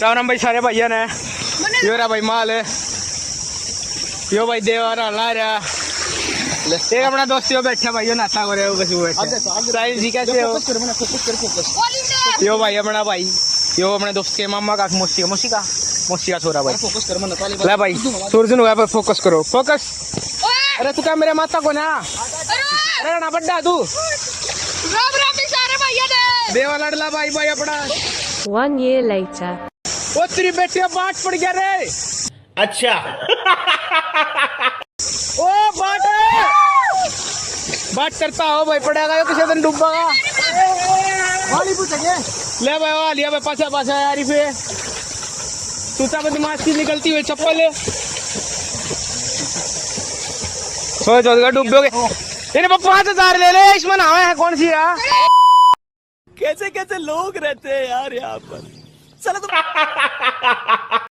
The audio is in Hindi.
राम राम भाई सारे भैया ने यो रहा भाई माल है यो भाई देवर ला रहा एक अपना दोस्त यो बैठा भाई यो नाश्ता करे हो कैसे बैठा जी कैसे हो यो भाई अपना भाई यो अपने दोस्त के मामा का मौसी का छोरा भाई फोकस कर मन ले भाई सूरज नु पे फोकस करो फोकस अरे तू क्या मेरे माता को ना अरे ना बड्डा तू राम राम सारे भैया ने देवा लड़ला भाई भाई अपना 1 year later. ओ तेरी बेटी बाट पड़ गया रे अच्छा ओ बाट करता हो भाई पड़ेगा यो किसी दिन डूबेगा वाली पूछेंगे ले भाई वाली भाई पाछा यार पे तूता में दिमाग की निकलती हुई चप्पल है सोच डूबोगे इन्हें 5,000 ले ले इसमें नावे है कौन सी है कैसे कैसे लोग रहते हैं यार यहाँ पर चलो तो